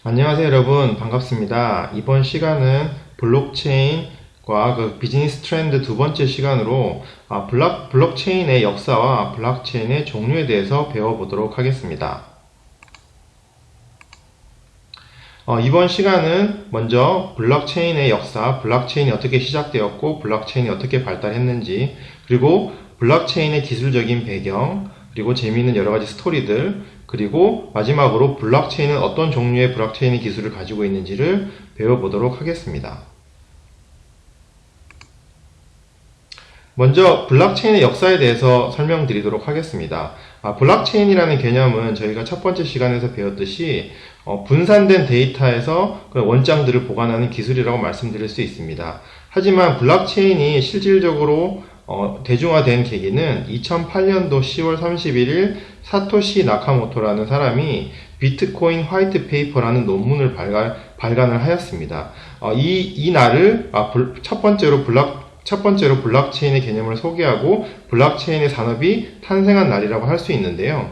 안녕하세요 여러분, 반갑습니다. 이번 시간은 블록체인과 비즈니스 트렌드 두 번째 시간으로 블록체인의 역사와 블록체인의 종류에 대해서 배워보도록 하겠습니다. 이번 시간은 먼저 블록체인의 역사, 블록체인이 어떻게 시작되었고 블록체인이 어떻게 발달했는지, 그리고 블록체인의 기술적인 배경, 그리고 재미있는 여러가지 스토리들, 그리고 마지막으로 블록체인은 어떤 종류의 블록체인 기술을 가지고 있는지를 배워보도록 하겠습니다. 먼저 블록체인의 역사에 대해서 설명드리도록 하겠습니다. 블록체인이라는 개념은 저희가 첫 번째 시간에서 배웠듯이 분산된 데이터에서 원장들을 보관하는 기술이라고 말씀드릴 수 있습니다. 하지만 블록체인이 실질적으로 대중화된 계기는 2008년도 10월 31일 사토시 나카모토라는 사람이 비트코인 화이트 페이퍼라는 논문을 발간을 하였습니다. 이 날을 첫 번째로 블록체인의 개념을 소개하고 블록체인의 산업이 탄생한 날이라고 할 수 있는데요.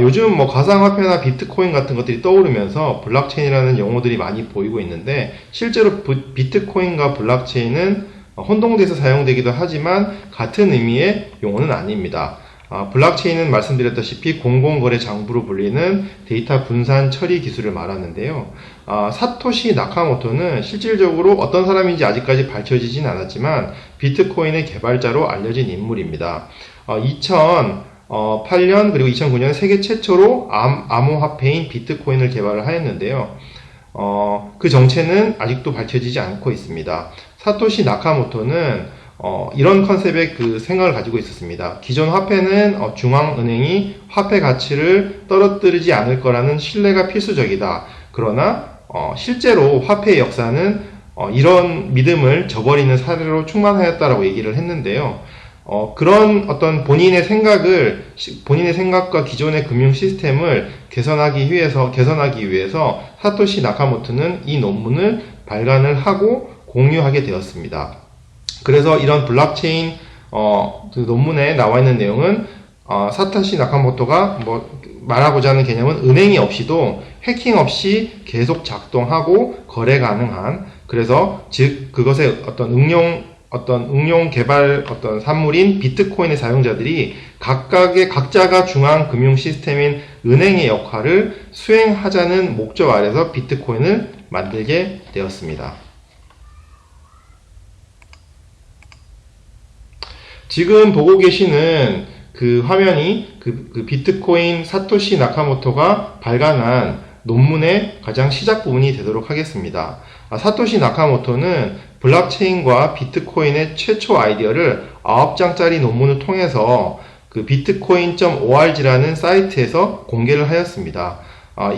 요즘 가상화폐나 비트코인 같은 것들이 떠오르면서 블록체인이라는 용어들이 많이 보이고 있는데, 실제로 비트코인과 블록체인은 혼동돼서 사용되기도 하지만 같은 의미의 용어는 아닙니다. 블록체인은 말씀드렸다시피 공공거래 장부로 불리는 데이터 분산 처리 기술을 말하는데요. 사토시 나카모토는 실질적으로 어떤 사람인지 아직까지 밝혀지진 않았지만 비트코인의 개발자로 알려진 인물입니다. 2008년 그리고 2009년 세계 최초로 암호화폐인 비트코인을 개발을 하였는데요. 그 정체는 아직도 밝혀지지 않고 있습니다. 사토시 나카모토는 이런 컨셉의 생각을 가지고 있었습니다. 기존 화폐는 중앙은행이 화폐 가치를 떨어뜨리지 않을 거라는 신뢰가 필수적이다. 그러나 실제로 화폐의 역사는 이런 믿음을 저버리는 사례로 충만하였다라고 얘기를 했는데요. 그런 어떤 본인의 생각과 기존의 금융 시스템을 개선하기 위해서 사토시 나카모토는 이 논문을 발간을 하고 공유하게 되었습니다. 그래서 이런 블록체인 논문에 나와 있는 내용은 사토시 나카모토가 말하고자 하는 개념은 은행이 없이도 해킹 없이 계속 작동하고 거래 가능한, 그래서 즉 그것의 어떤 응용 개발 산물인 비트코인의 사용자들이 각자가 중앙 금융 시스템인 은행의 역할을 수행하자는 목적 아래서 비트코인을 만들게 되었습니다. 지금 보고 계시는 그 화면이 비트코인 사토시 나카모토가 발간한 논문의 가장 시작 부분이 되도록 하겠습니다. 사토시 나카모토는 블록체인과 비트코인의 최초 아이디어를 9장짜리 논문을 통해서 bitcoin.org라는 사이트에서 공개를 하였습니다.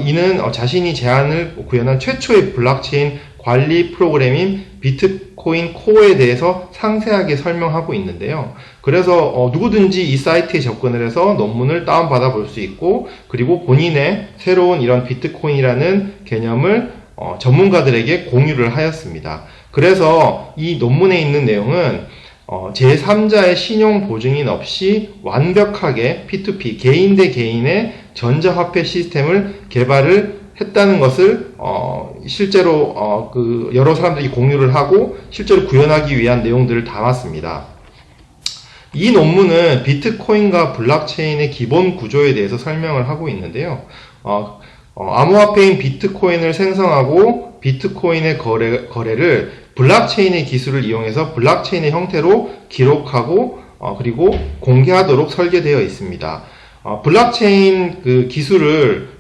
이는 자신이 제안을 구현한 최초의 블록체인 관리 프로그램인 비트코인 코어에 대해서 상세하게 설명하고 있는데요. 그래서 누구든지 이 사이트에 접근을 해서 논문을 다운받아 볼 수 있고, 그리고 본인의 새로운 이런 비트코인이라는 개념을 전문가들에게 공유를 하였습니다. 그래서 이 논문에 있는 내용은 제3자의 신용 보증인 없이 완벽하게 P2P, 개인 대 개인의 전자화폐 시스템을 개발을 했다는 것을 실제로 여러 사람들이 공유를 하고 실제로 구현하기 위한 내용들을 담았습니다. 이 논문은 비트코인과 블록체인의 기본 구조에 대해서 설명을 하고 있는데요. 암호화폐인 비트코인을 생성하고 비트코인의 거래를 블록체인의 기술을 이용해서 블록체인의 형태로 기록하고 그리고 공개하도록 설계되어 있습니다. 블록체인 기술을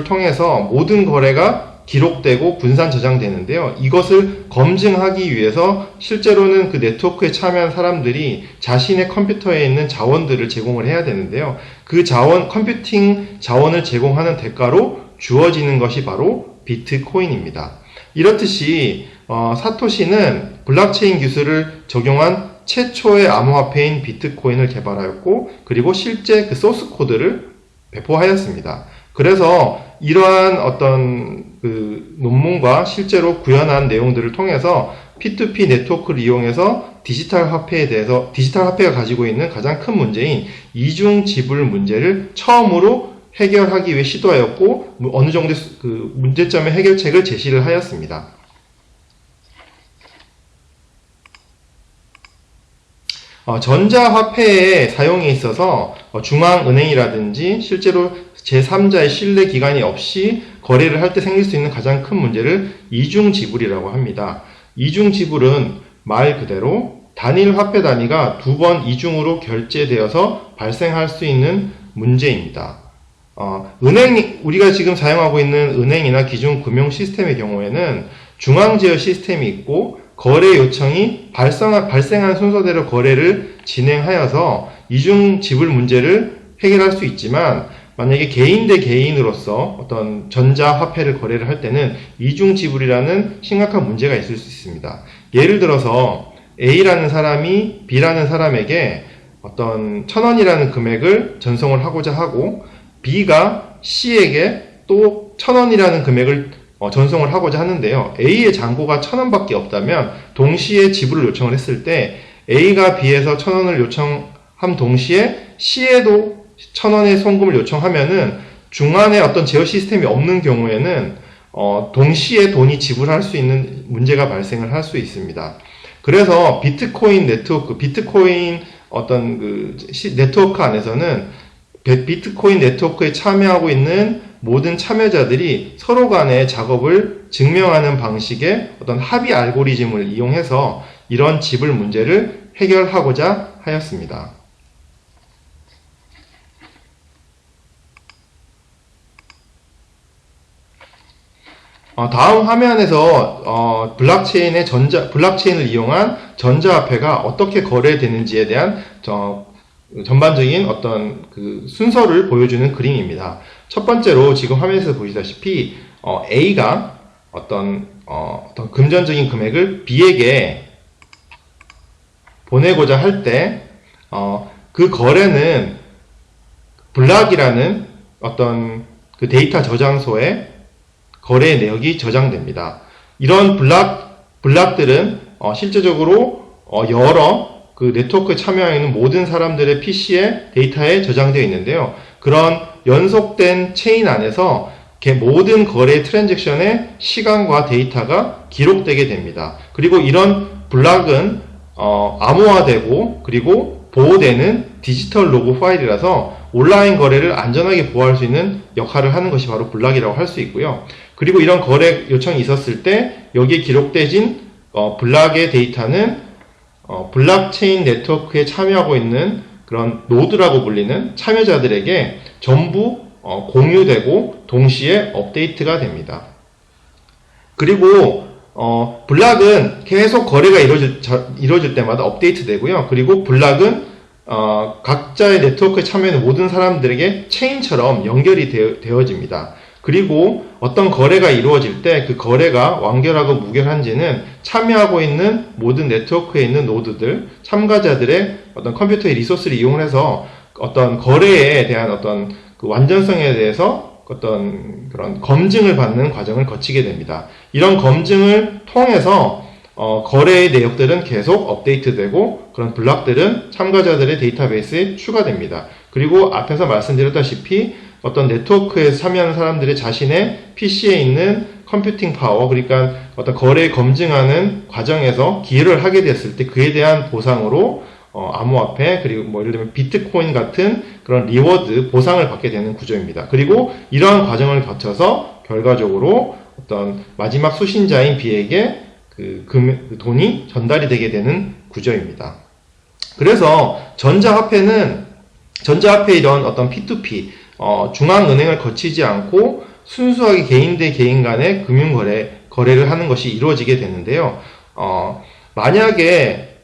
통해서 모든 거래가 기록되고 분산 저장되는데요. 이것을 검증하기 위해서 실제로는 그 네트워크에 참여한 사람들이 자신의 컴퓨터에 있는 자원들을 제공을 해야 되는데요. 컴퓨팅 자원을 제공하는 대가로 주어지는 것이 바로 비트코인입니다. 이렇듯이 사토시는 블록체인 기술을 적용한 최초의 암호화폐인 비트코인을 개발하였고, 그리고 실제 그 소스 코드를 배포하였습니다. 그래서 이러한 어떤 논문과 실제로 구현한 내용들을 통해서 P2P 네트워크를 이용해서 디지털 화폐가 가지고 있는 가장 큰 문제인 이중 지불 문제를 처음으로 해결하기 위해 시도하였고 어느 정도의 그 문제점의 해결책을 제시를 하였습니다. 전자화폐의 사용에 있어서 중앙은행이라든지 실제로 제3자의 신뢰 기관이 없이 거래를 할 때 생길 수 있는 가장 큰 문제를 이중지불이라고 합니다. 이중지불은 말 그대로 단일 화폐 단위가 두 번 이중으로 결제되어서 발생할 수 있는 문제입니다. 우리가 지금 사용하고 있는 은행이나 기존 금융 시스템의 경우에는 중앙 제어 시스템이 있고 거래 요청이 발생한 순서대로 거래를 진행하여서 이중 지불 문제를 해결할 수 있지만 만약에 개인 대 개인으로서 어떤 전자화폐를 거래를 할 때는 이중 지불이라는 심각한 문제가 있을 수 있습니다. 예를 들어서 A라는 사람이 B라는 사람에게 어떤 1,000원이라는 금액을 전송을 하고자 하고 B가 C에게 또 1,000원이라는 금액을 전송을 하고자 하는데요. A의 잔고가 1,000원밖에 없다면 동시에 지불을 요청을 했을 때 A가 B에서 1,000원을 요청함 동시에 C에도 1,000원의 송금을 요청하면은 중간에 어떤 제어 시스템이 없는 경우에는 동시에 돈이 지불할 수 있는 문제가 발생을 할 수 있습니다. 그래서 비트코인 네트워크, 비트코인 어떤 그 네트워크 안에서는 비트코인 네트워크에 참여하고 있는 모든 참여자들이 서로 간의 작업을 증명하는 방식의 어떤 합의 알고리즘을 이용해서 이런 지불 문제를 해결하고자 하였습니다. 다음 화면에서 블록체인을 이용한 전자화폐가 어떻게 거래되는지에 대한 전반적인 어떤 그 순서를 보여주는 그림입니다. 첫 번째로 지금 화면에서 보시다시피 A가 어떤 금전적인 금액을 B에게 보내고자 할 때 그 거래는 블락이라는 어떤 그 데이터 저장소에 거래 내역이 저장됩니다. 이런 블락들은 실제적으로 여러 그 네트워크에 참여하고 있는 모든 사람들의 PC에 데이터에 저장되어 있는데요. 그런 연속된 체인 안에서 모든 거래 트랜잭션의 시간과 데이터가 기록되게 됩니다. 그리고 이런 블락은 암호화되고 그리고 보호되는 디지털 로그 파일이라서 온라인 거래를 안전하게 보호할 수 있는 역할을 하는 것이 바로 블락이라고 할 수 있고요. 그리고 이런 거래 요청이 있었을 때 여기에 기록되진 블락의 데이터는 블록체인 네트워크에 참여하고 있는 그런 노드라고 불리는 참여자들에게 전부 공유되고 동시에 업데이트가 됩니다. 그리고 블락은 계속 거래가 이루어질 때마다 업데이트 되고요. 그리고 블락은 각자의 네트워크에 참여하는 모든 사람들에게 체인처럼 연결이 되어집니다. 그리고 어떤 거래가 이루어질 때 그 거래가 완결하고 무결한지는 참여하고 있는 모든 네트워크에 있는 노드들, 참가자들의 어떤 컴퓨터의 리소스를 이용해서 어떤 거래에 대한 어떤 그 완전성에 대해서 어떤 그런 검증을 받는 과정을 거치게 됩니다. 이런 검증을 통해서 거래의 내역들은 계속 업데이트되고 그런 블록들은 참가자들의 데이터베이스에 추가됩니다. 그리고 앞에서 말씀드렸다시피 어떤 네트워크에 참여하는 사람들이 자신의 PC에 있는 컴퓨팅 파워, 그러니까 어떤 거래 검증하는 과정에서 기여를 하게 됐을 때 그에 대한 보상으로 암호화폐, 그리고 뭐 예를 들면 비트코인 같은 그런 리워드, 보상을 받게 되는 구조입니다. 그리고 이러한 과정을 거쳐서 결과적으로 어떤 마지막 수신자인 B에게 그 돈이 전달이 되게 되는 구조입니다. 그래서 전자화폐 이런 어떤 P2P, 중앙은행을 거치지 않고 순수하게 개인 대 개인 간의 거래를 하는 것이 이루어지게 되는데요. 만약에,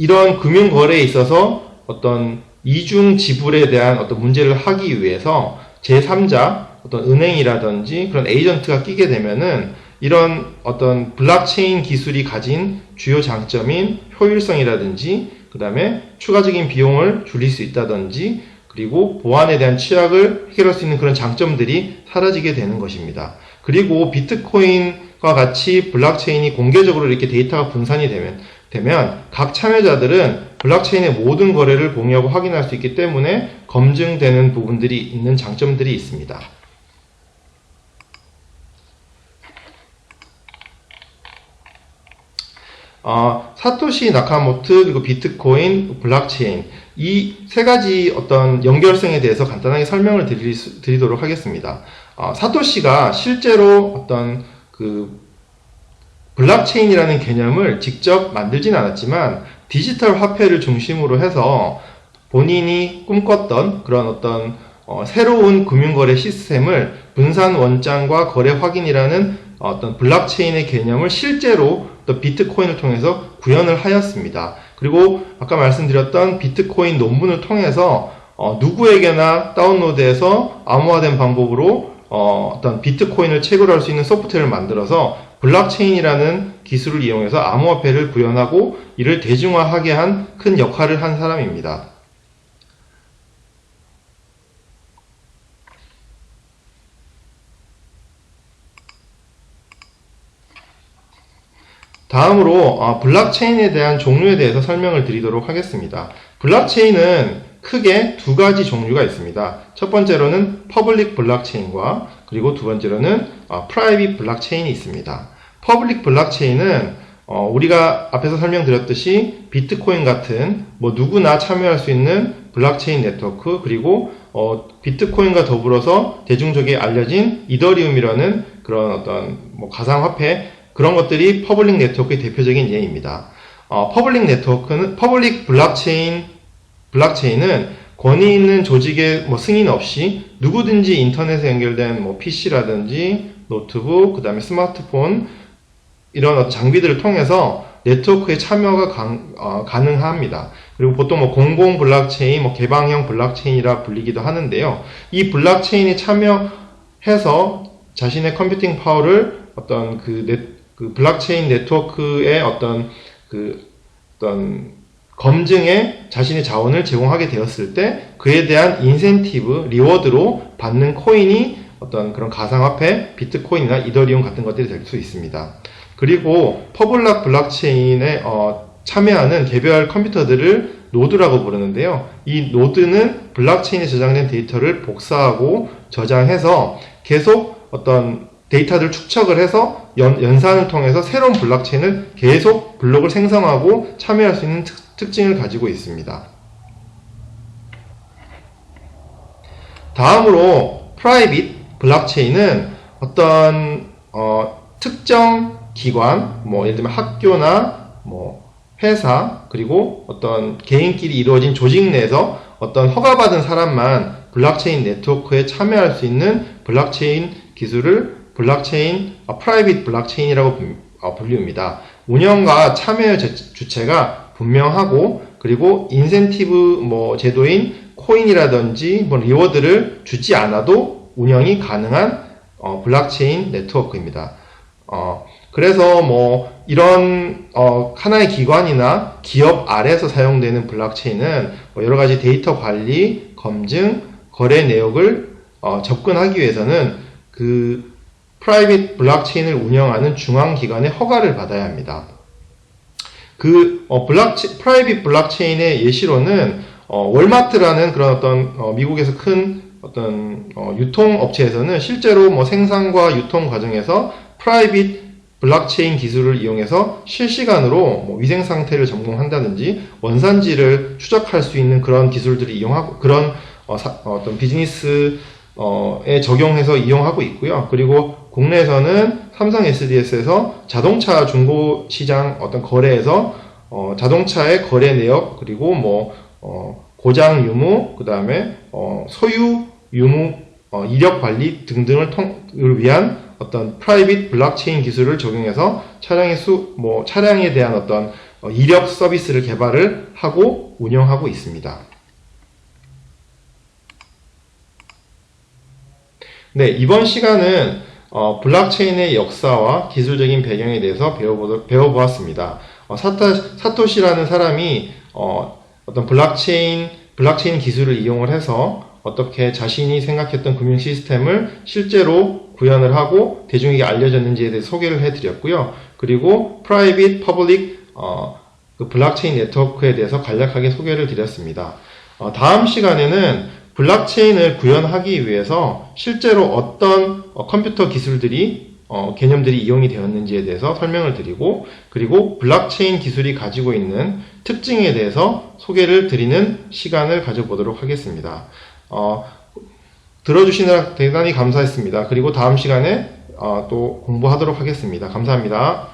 이런 금융거래에 있어서 어떤 이중 지불에 대한 어떤 문제를 하기 위해서 제3자, 어떤 은행이라든지 그런 에이전트가 끼게 되면은 이런 어떤 블록체인 기술이 가진 주요 장점인 효율성이라든지 그 다음에 추가적인 비용을 줄일 수 있다든지 그리고 보안에 대한 취약을 해결할 수 있는 그런 장점들이 사라지게 되는 것입니다. 그리고 비트코인과 같이 블록체인이 공개적으로 이렇게 데이터가 분산이 되면 되면 각 참여자들은 블록체인의 모든 거래를 공유하고 확인할 수 있기 때문에 검증되는 부분들이 있는 장점들이 있습니다. 사토시 나카모토 그리고 비트코인, 블록체인 이 세 가지 어떤 연결성에 대해서 간단하게 설명을 드리도록 하겠습니다. 사토시가 실제로 어떤 그 블록체인이라는 개념을 직접 만들진 않았지만 디지털 화폐를 중심으로 해서 본인이 꿈꿨던 그런 어떤 새로운 금융거래 시스템을 분산 원장과 거래 확인이라는 어떤 블록체인의 개념을 실제로 또 비트코인을 통해서 구현을 하였습니다. 그리고 아까 말씀드렸던 비트코인 논문을 통해서 누구에게나 다운로드해서 암호화된 방법으로 어떤 비트코인을 채굴할 수 있는 소프트웨어를 만들어서 블록체인이라는 기술을 이용해서 암호화폐를 구현하고 이를 대중화하게 한 큰 역할을 한 사람입니다. 다음으로 블록체인에 대한 종류에 대해서 설명을 드리도록 하겠습니다. 블록체인은 크게 두 가지 종류가 있습니다. 첫 번째로는 퍼블릭 블록체인과 그리고 두 번째로는 프라이빗 블록체인이 있습니다. 퍼블릭 블록체인은 우리가 앞에서 설명드렸듯이 비트코인 같은 누구나 참여할 수 있는 블록체인 네트워크 그리고 비트코인과 더불어서 대중적에 알려진 이더리움이라는 그런 어떤 가상화폐 그런 것들이 퍼블릭 네트워크의 대표적인 예입니다. 퍼블릭 블록체인은 권위 있는 조직의 승인 없이 누구든지 인터넷에 연결된 PC라든지 노트북, 그 다음에 스마트폰 이런 장비들을 통해서 네트워크에 참여가 가능합니다. 그리고 보통 공공 블록체인, 개방형 블록체인이라 불리기도 하는데요. 이 블록체인에 참여해서 자신의 컴퓨팅 파워를 어떤 그 블록체인 네트워크의 어떤 검증에 자신의 자원을 제공하게 되었을 때 그에 대한 인센티브, 리워드로 받는 코인이 어떤 그런 가상화폐, 비트코인이나 이더리움 같은 것들이 될 수 있습니다. 그리고 퍼블릭 블록체인에 참여하는 개별 컴퓨터들을 노드라고 부르는데요. 이 노드는 블록체인에 저장된 데이터를 복사하고 저장해서 계속 어떤 데이터를 축적을 해서 연산을 통해서 새로운 블록체인을 계속 블록을 생성하고 참여할 수 있는 특징을 가지고 있습니다. 다음으로 프라이빗 블록체인은 어떤 특정 기관, 예를 들면 학교나 회사 그리고 어떤 개인끼리 이루어진 조직 내에서 어떤 허가받은 사람만 블록체인 네트워크에 참여할 수 있는 블록체인 기술을 프라이빗 블록체인이라고 불립니다. 운영과 참여의 주체가 분명하고 그리고 인센티브 제도인 코인이라든지 리워드를 주지 않아도 운영이 가능한 블록체인 네트워크입니다. 그래서 이런 하나의 기관이나 기업 아래에서 사용되는 블록체인은 여러 가지 데이터 관리, 검증, 거래 내역을 접근하기 위해서는 그 프라이빗 블록체인을 운영하는 중앙기관의 허가를 받아야 합니다. 프라이빗 블록체인의 예시로는 월마트라는 그런 어떤 미국에서 큰 어떤 유통업체에서는 실제로 생산과 유통 과정에서 프라이빗 블록체인 기술을 이용해서 실시간으로 위생 상태를 점검한다든지 원산지를 추적할 수 있는 그런 기술들을 이용하고 그런 어떤 비즈니스에 적용해서 이용하고 있고요. 그리고 국내에서는 삼성 SDS에서 자동차 중고 시장 어떤 거래에서 자동차의 거래 내역 그리고 고장 유무 그 다음에 소유 유무 이력 관리 등등을 위한 어떤 프라이빗 블록체인 기술을 적용해서 차량에 대한 어떤 이력 서비스를 개발을 하고 운영하고 있습니다. 네, 이번 시간은 블록체인의 역사와 기술적인 배경에 대해서 배워보았습니다. 사토시라는 사람이 어떤 블록체인 기술을 이용을 해서 어떻게 자신이 생각했던 금융 시스템을 실제로 구현을 하고 대중에게 알려졌는지에 대해 소개를 해드렸고요. 그리고 프라이빗, 퍼블릭 그 블록체인 네트워크에 대해서 간략하게 소개를 드렸습니다. 다음 시간에는 블록체인을 구현하기 위해서 실제로 어떤 컴퓨터 기술들이 개념들이 이용이 되었는지에 대해서 설명을 드리고, 그리고 블록체인 기술이 가지고 있는 특징에 대해서 소개를 드리는 시간을 가져보도록 하겠습니다. 들어주시느라 대단히 감사했습니다. 그리고 다음 시간에 또 공부하도록 하겠습니다. 감사합니다.